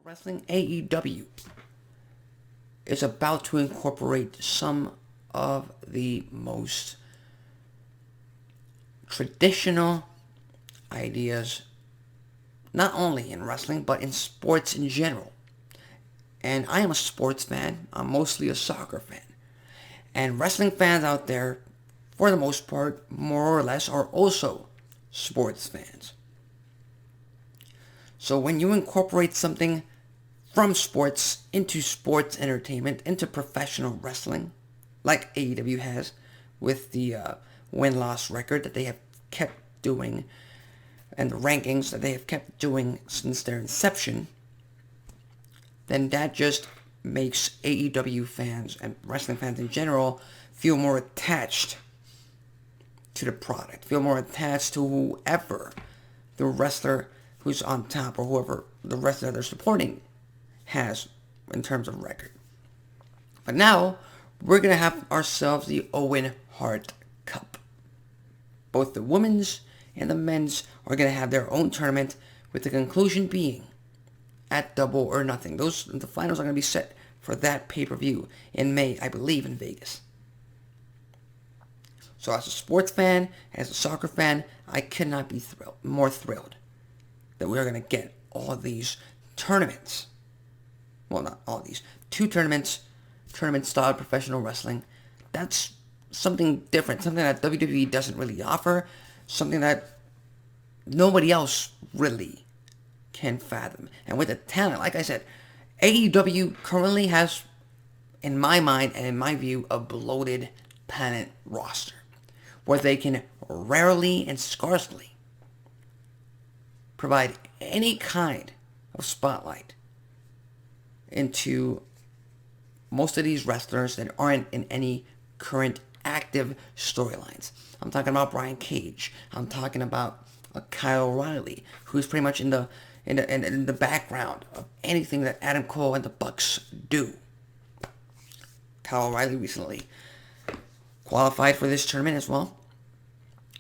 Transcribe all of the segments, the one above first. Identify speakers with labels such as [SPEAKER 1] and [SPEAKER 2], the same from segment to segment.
[SPEAKER 1] Wrestling AEW is about to incorporate some of the most traditional ideas, not only in wrestling, but in sports in general. And I am a sports fan. I'm mostly a soccer fan. And wrestling fans out there, for the most part, more or less, are also sports fans. So when you incorporate something from sports into sports entertainment, into professional wrestling, like AEW has with the win-loss record that they have kept doing and the rankings that they have kept doing since their inception, then that just makes AEW fans and wrestling fans in general feel more attached to the product, feel more attached to whoever the wrestler who's on top or whoever the wrestler they're supporting has in terms of record. But now, we're going to have ourselves the Owen Hart Cup. Both the women's and the men's are going to have their own tournament, with the conclusion being at Double or Nothing. The finals are going to be set for that pay-per-view in May, I believe, in Vegas. So as a sports fan, as a soccer fan, I could not be more thrilled that we are going to get all these tournaments. Well, not all these. 2 tournament-style professional wrestling. That's something different, something that WWE doesn't really offer, something that nobody else really can fathom. And with the talent, like I said, AEW currently has, in my mind and in my view, a bloated talent roster, where they can rarely and scarcely provide any kind of spotlight into most of these wrestlers that aren't in any current active storylines. I'm talking about Brian Cage. I'm talking about Kyle O'Reilly, who's pretty much in the background of anything that Adam Cole and the Bucks do. Kyle O'Reilly recently qualified for this tournament as well,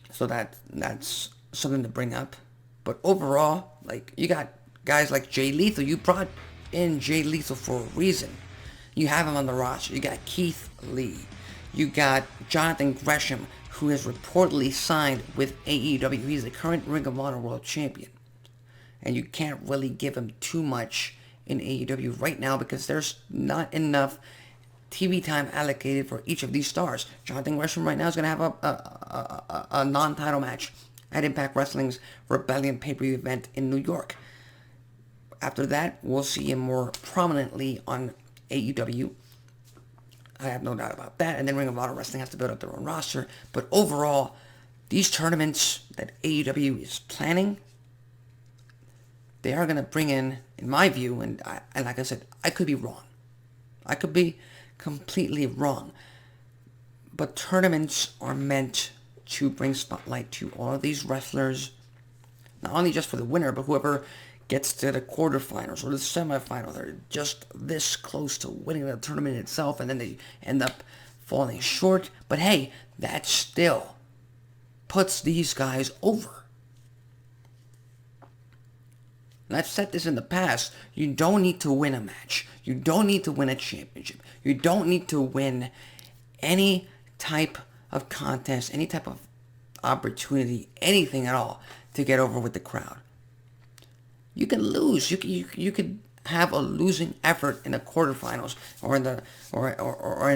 [SPEAKER 1] so that's something to bring up. But overall, like, you got guys like Jay Lethal. You brought in Jay Lethal for a reason. You have him on the roster. You got Keith Lee. You got Jonathan Gresham, who has reportedly signed with AEW. He's the current Ring of Honor World Champion. And you can't really give him too much in AEW right now because there's not enough TV time allocated for each of these stars. Jonathan Gresham right now is going to have a non-title match at Impact Wrestling's Rebellion pay-per-view event in New York. After that, we'll see him more prominently on AEW. I have no doubt about that. And then Ring of Honor Wrestling has to build up their own roster. But overall, these tournaments that AEW is planning, they are going to bring in my view, and like I said, I could be wrong. I could be completely wrong. But tournaments are meant to bring spotlight to all of these wrestlers, not only just for the winner, but whoever gets to the quarterfinals or the semifinals. They're just this close to winning the tournament itself, and then they end up falling short. But hey, that still puts these guys over. And I've said this in the past. You don't need to win a match. You don't need to win a championship. You don't need to win any type of contest, any type of opportunity, anything at all to get over with the crowd. You can lose. You could have a losing effort in the quarterfinals or in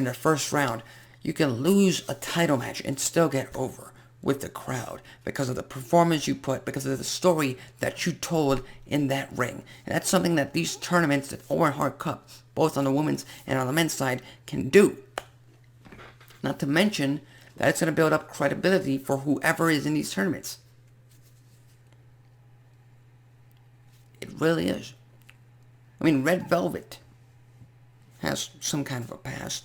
[SPEAKER 1] the first round. You can lose a title match and still get over with the crowd because of the performance you put, because of the story that you told in that ring. And that's something that these tournaments, the Owen Hart Cup, both on the women's and on the men's side, can do. Not to mention that it's going to build up credibility for whoever is in these tournaments. It really is. I mean, Red Velvet has some kind of a past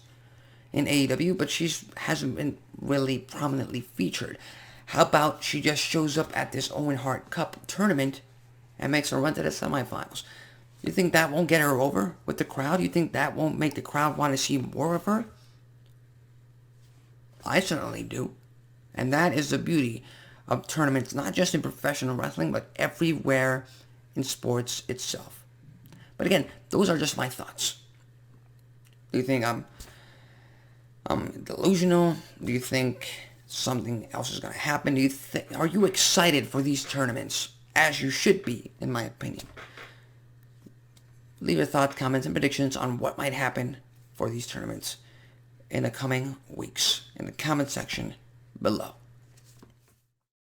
[SPEAKER 1] in AEW, but she hasn't been really prominently featured. How about she just shows up at this Owen Hart Cup tournament and makes a run to the semifinals? You think that won't get her over with the crowd? You think that won't make the crowd want to see more of her? I certainly do. And that is the beauty of tournaments, not just in professional wrestling, but everywhere in sports itself. But again, those are just my thoughts. Do you think I'm delusional? Do you think something else is going to happen? Are you excited for these tournaments? As you should be, in my opinion. Leave your thoughts, comments, and predictions on what might happen for these tournaments in the coming weeks in the comment section below.